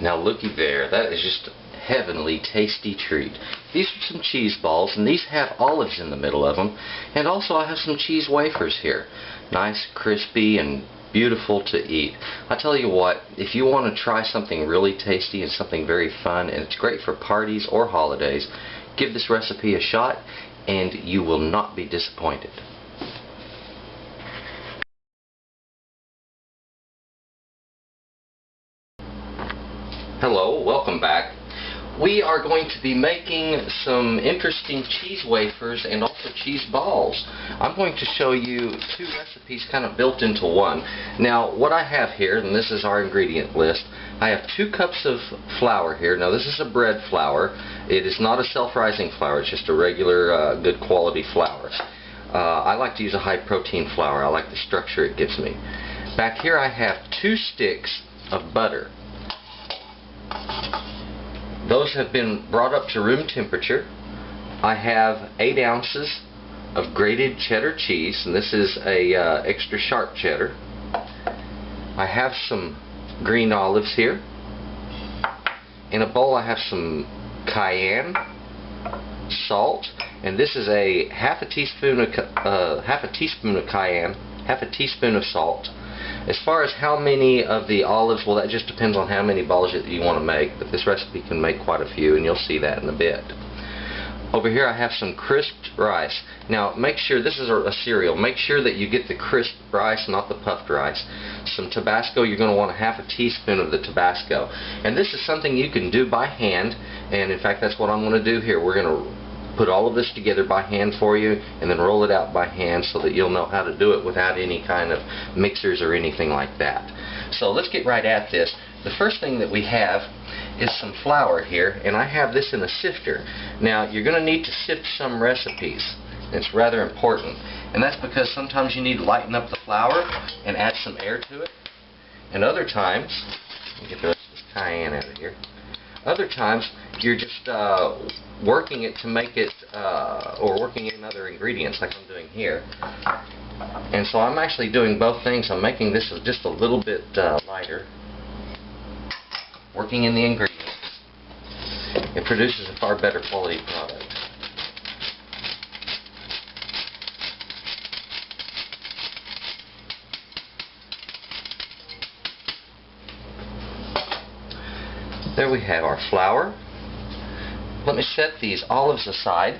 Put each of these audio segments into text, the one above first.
Now looky there, that is just a heavenly tasty treat. These are some cheese balls, and these have olives in the middle of them, and also I have some cheese wafers here. Nice, crispy, and beautiful to eat. I tell you what, if you want to try something really tasty and something very fun, and it's great for parties or holidays, give this recipe a shot and you will not be disappointed. Hello, welcome back. We are going to be making some interesting cheese wafers and also cheese balls. I'm going to show you two recipes kind of built into one. Now what I have here, and this is our ingredient list, I have 2 cups of flour here. Now this is a bread flour. It is not a self-rising flour, it's just a regular good quality flour. I like to use a high protein flour. I like the structure it gives me. Back here I have 2 sticks of butter. Those have been brought up to room temperature. I have 8 ounces of grated cheddar cheese, and this is a extra sharp cheddar. I have some green olives here. In a bowl I have some cayenne, salt, and this is a half a teaspoon of cayenne, half a teaspoon of salt. As far as how many of the olives, well, that just depends on how many balls you want to make, but this recipe can make quite a few, and you'll see that in a bit. Over here I have some crisped rice. Now make sure, this is a cereal, make sure that you get the crisp rice, not the puffed rice. Some Tabasco, you're going to want a half a teaspoon of the Tabasco. And this is something you can do by hand, and in fact that's what I'm going to do here. We're going to put all of this together by hand for you and then roll it out by hand so that you'll know how to do it without any kind of mixers or anything like that. So let's get right at this. The first thing that we have is some flour here, and I have this in a sifter. Now you're going to need to sift some recipes. It's rather important, and that's because sometimes you need to lighten up the flour and add some air to it, and other times, let me get the rest of this cayenne out of here. Other times you're just working it to make it, or working in other ingredients like I'm doing here. And so I'm actually doing both things. I'm making this just a little bit lighter, working in the ingredients. It produces a far better quality product. There we have our flour. Let me set these olives aside.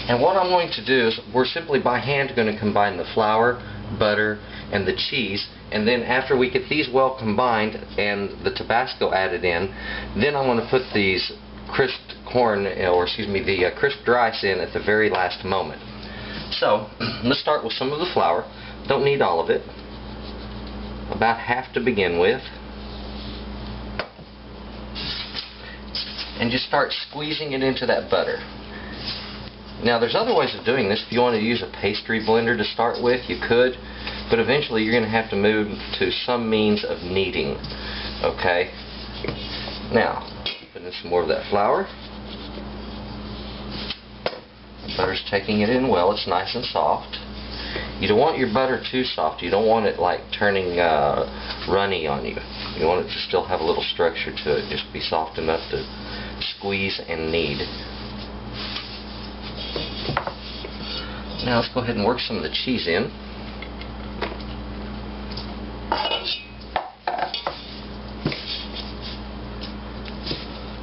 And what I'm going to do is we're simply by hand going to combine the flour, butter, and the cheese. And then after we get these well combined and the Tabasco added in, then I'm going to put these crisped corn, or excuse me, the crisped rice in at the very last moment. So let's start with some of the flour. Don't need all of it. About half to begin with. And just start squeezing it into that butter. Now there's other ways of doing this. If you want to use a pastry blender to start with, you could, but eventually you're going to have to move to some means of kneading. Okay? Now, put in some more of that flour. The butter's taking it in well. It's nice and soft. You don't want your butter too soft. You don't want it like turning runny on you. You want it to still have a little structure to it. Just be soft enough to squeeze and knead. Now let's go ahead and work some of the cheese in.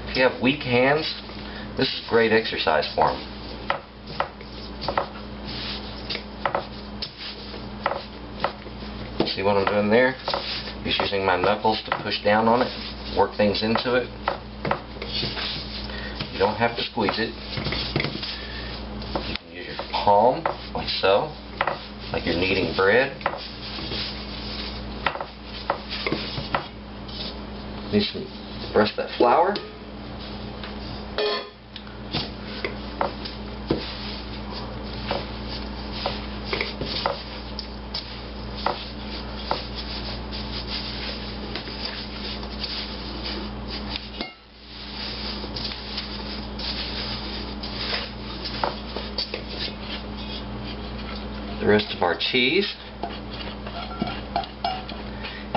If you have weak hands, this is great exercise for them. See what I'm doing there? Just using my knuckles to push down on it, work things into it. You don't have to squeeze it. You can use your palm, like so, like you're kneading bread. Need some, the rest of that flour. The rest of our cheese.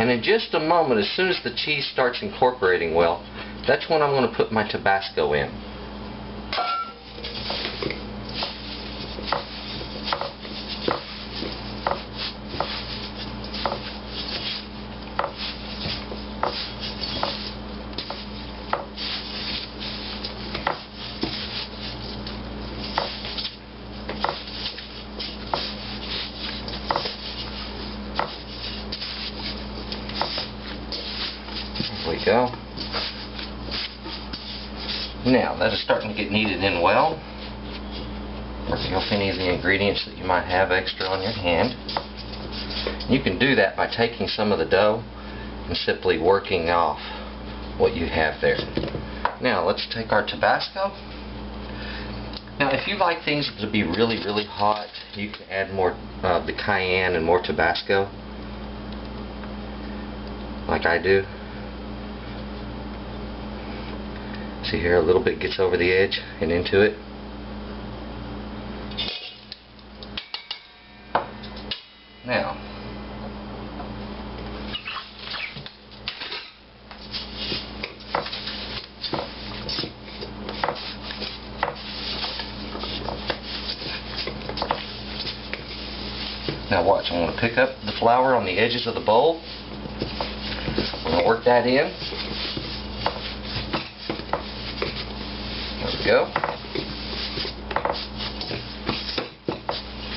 And in just a moment, as soon as the cheese starts incorporating well, that's when I'm going to put my Tabasco in. There we go. Now that is starting to get kneaded in well. Work off any of the ingredients that you might have extra on your hand. You can do that by taking some of the dough and simply working off what you have there. Now let's take our Tabasco. Now if you like things to be really, really hot, you can add more the cayenne and more Tabasco, like I do. See here, a little bit gets over the edge and into it. Now, watch, I'm going to pick up the flour on the edges of the bowl. I'm going to work that in. There we go.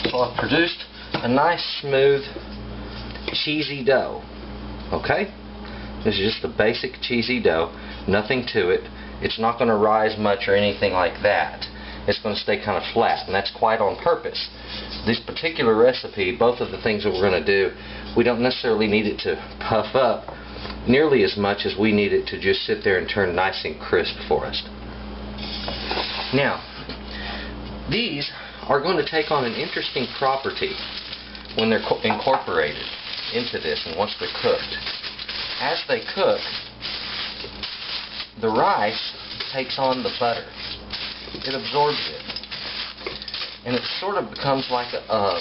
So I've produced a nice, smooth, cheesy dough. Okay? This is just a basic cheesy dough. Nothing to it. It's not going to rise much or anything like that. It's going to stay kind of flat, and that's quite on purpose. This particular recipe, both of the things that we're going to do, we don't necessarily need it to puff up nearly as much as we need it to just sit there and turn nice and crisp for us. Now, these are going to take on an interesting property when they're incorporated into this and once they're cooked. As they cook, the rice takes on the butter. It absorbs it. And it sort of becomes like a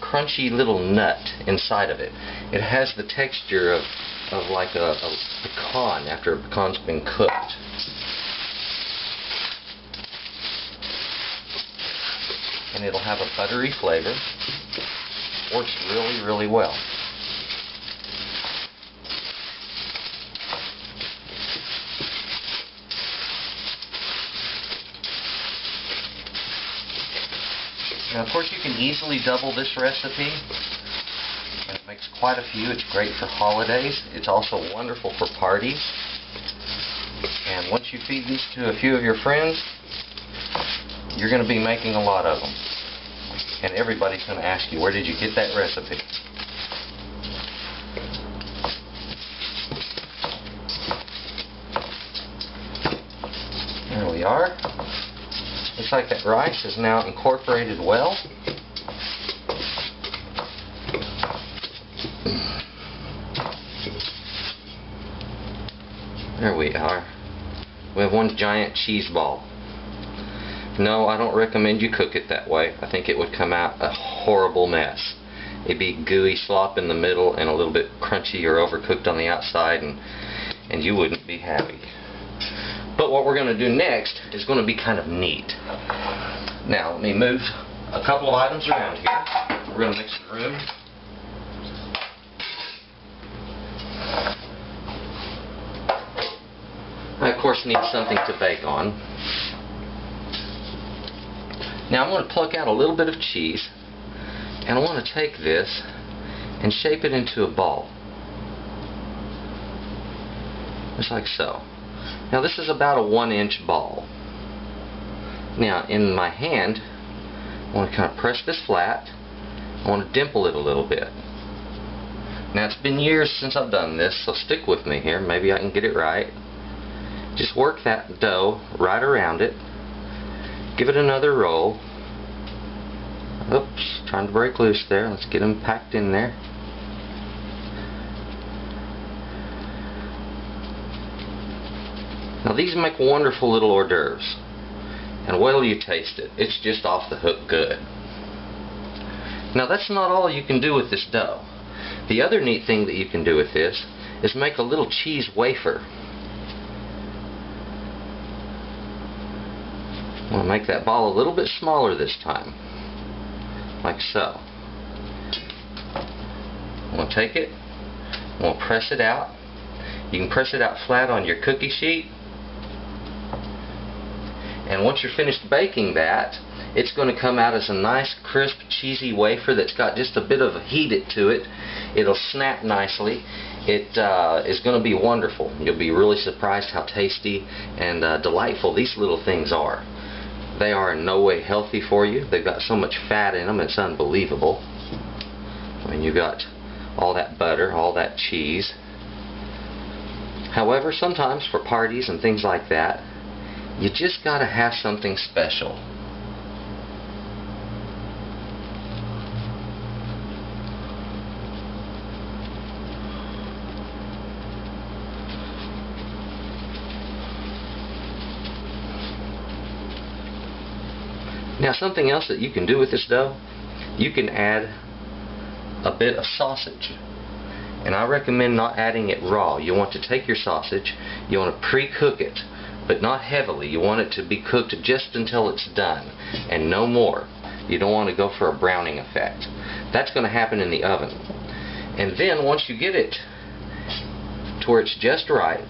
crunchy little nut inside of it. It has the texture of like a pecan after a pecan's been cooked. And it'll have a buttery flavor. Works really, really well. Now, of course, you can easily double this recipe, and it makes quite a few. It's great for holidays. It's also wonderful for parties. And once you feed these to a few of your friends, you're going to be making a lot of them. And everybody's going to ask you, where did you get that recipe? There we are. Looks like that rice is now incorporated well. There we are. We have one giant cheese ball. No, I don't recommend you cook it that way. I think it would come out a horrible mess. It'd be gooey slop in the middle and a little bit crunchy or overcooked on the outside, and you wouldn't be happy. But what we're going to do next is going to be kind of neat. Now, let me move a couple of items around here. We're going to mix the room. I, of course, need something to bake on. Now, I'm going to pluck out a little bit of cheese, and I want to take this and shape it into a ball. Just like so. Now this is about a 1-inch ball. Now in my hand, I want to kind of press this flat. I want to dimple it a little bit. Now it's been years since I've done this, so stick with me here. Maybe I can get it right. Just work that dough right around it. Give it another roll. Oops, trying to break loose there. Let's get them packed in there. Now these make wonderful little hors d'oeuvres, and wait till you taste it. It's just off the hook good. Now that's not all you can do with this dough. The other neat thing that you can do with this is make a little cheese wafer. I'm going to make that ball a little bit smaller this time, like so. I'm going to take it, I'm going to press it out. You can press it out flat on your cookie sheet, and once you're finished baking that, it's going to come out as a nice crisp cheesy wafer that's got just a bit of heat to it. It'll snap nicely. It is going to be wonderful. You'll be really surprised how tasty and delightful these little things are. They are in no way healthy for you. They've got so much fat in them, it's unbelievable. I mean, you've got all that butter, all that cheese. However, sometimes for parties and things like that, you just got to have something special. Now, something else that you can do with this dough, you can add a bit of sausage. And I recommend not adding it raw. You want to take your sausage, you want to pre-cook it, but not heavily. You want it to be cooked just until it's done, and no more. You don't want to go for a browning effect. That's going to happen in the oven. And then once you get it to where it's just right,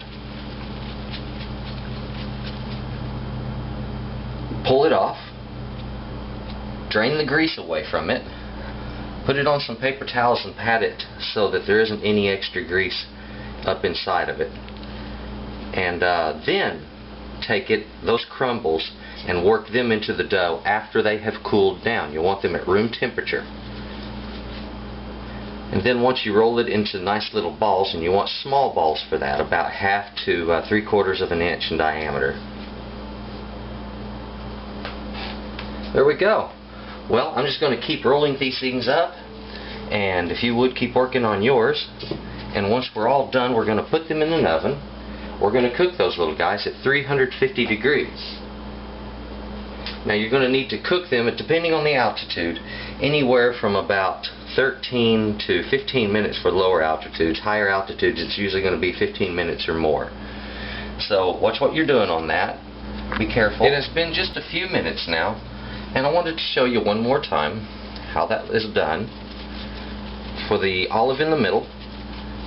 pull it off. Drain the grease away from it, put it on some paper towels and pat it so that there isn't any extra grease up inside of it. And then take those crumbles and work them into the dough after they have cooled down. You want them at room temperature. And then once you roll it into nice little balls, and you want small balls for that, about 1/2 to 3/4 of an inch in diameter. There we go. Well, I'm just going to keep rolling these things up, and if you would, keep working on yours. And once we're all done, we're going to put them in an oven. We're going to cook those little guys at 350 degrees. Now, you're going to need to cook them, depending on the altitude, anywhere from about 13 to 15 minutes for lower altitudes. Higher altitudes, it's usually going to be 15 minutes or more. So watch what you're doing on that. Be careful. It has been just a few minutes now, and I wanted to show you one more time how that is done. For the olive in the middle.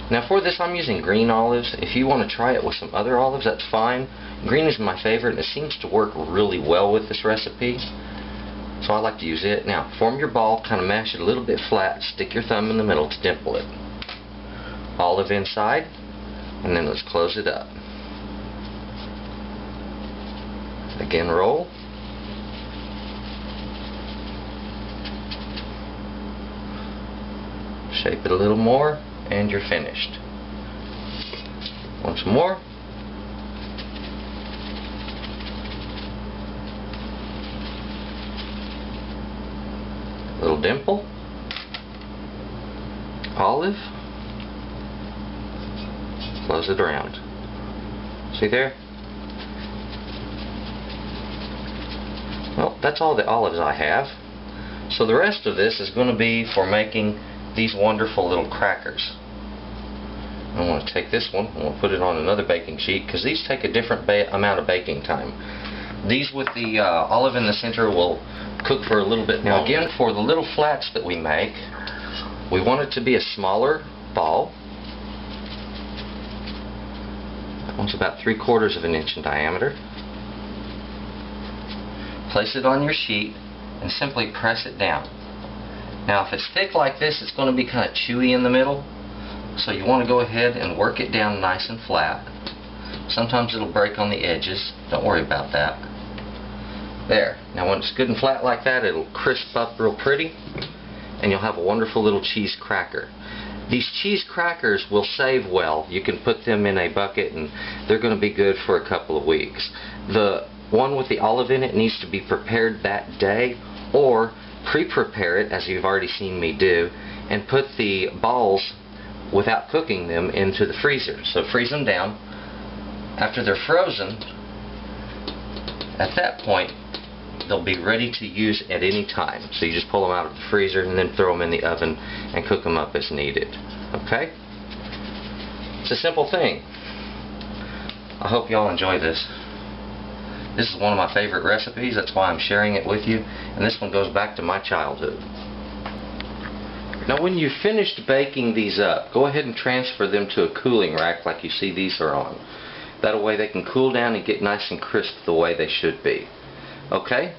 Now for this I'm using green olives. If you want to try it with some other olives, that's fine. Green is my favorite, and it seems to work really well with this recipe. So I like to use it. Now form your ball, kind of mash it a little bit flat, stick your thumb in the middle to dimple it. Olive inside, and then let's close it up. Again, roll. Shape it a little more, and you're finished. Once more. Little dimple. Olive. Close it around. See there? Well, that's all the olives I have. So the rest of this is going to be for making these wonderful little crackers. I want to take this one, I'm going to put it on another baking sheet, because these take a different amount of baking time. These with the olive in the center will cook for a little bit longer. Now again, for the little flats that we make, we want it to be a smaller ball. That one's about 3/4 of an inch in diameter. Place it on your sheet and simply press it down. Now if it's thick like this, it's going to be kind of chewy in the middle, so you want to go ahead and work it down nice and flat. Sometimes it'll break on the edges, don't worry about that. There. Now when it's good and flat like that, it'll crisp up real pretty, and you'll have a wonderful little cheese cracker. These cheese crackers will save well. You can put them in a bucket and they're going to be good for a couple of weeks. The one with the olive in it needs to be prepared that day, or pre-prepare it, as you've already seen me do, and put the balls without cooking them into the freezer. So freeze them down. After they're frozen, at that point they'll be ready to use at any time. So you just pull them out of the freezer and then throw them in the oven and cook them up as needed. Okay? It's a simple thing. I hope y'all enjoy this. This is one of my favorite recipes, that's why I'm sharing it with you, and this one goes back to my childhood. Now when you've finished baking these up, go ahead and transfer them to a cooling rack like you see these are on. That way they can cool down and get nice and crisp the way they should be. Okay?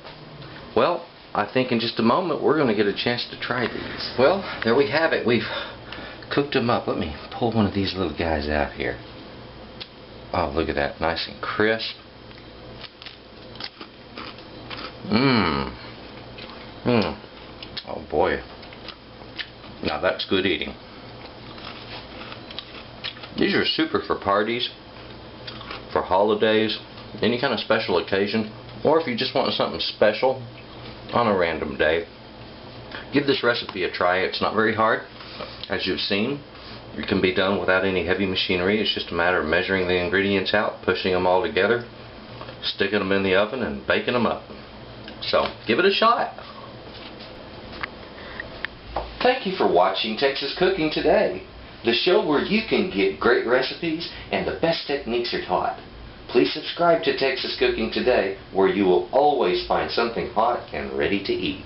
Well, I think in just a moment we're going to get a chance to try these. Well, there we have it. We've cooked them up. Let me pull one of these little guys out here. Oh, look at that. Nice and crisp. Oh boy. Now that's good eating. These are super for parties, for holidays, any kind of special occasion, or if you just want something special on a random day. Give this recipe a try. It's not very hard, as you've seen. It can be done without any heavy machinery. It's just a matter of measuring the ingredients out, pushing them all together, sticking them in the oven, and baking them up. So, give it a shot. Thank you for watching Texas Cooking Today, the show where you can get great recipes and the best techniques are taught. Please subscribe to Texas Cooking Today, where you will always find something hot and ready to eat.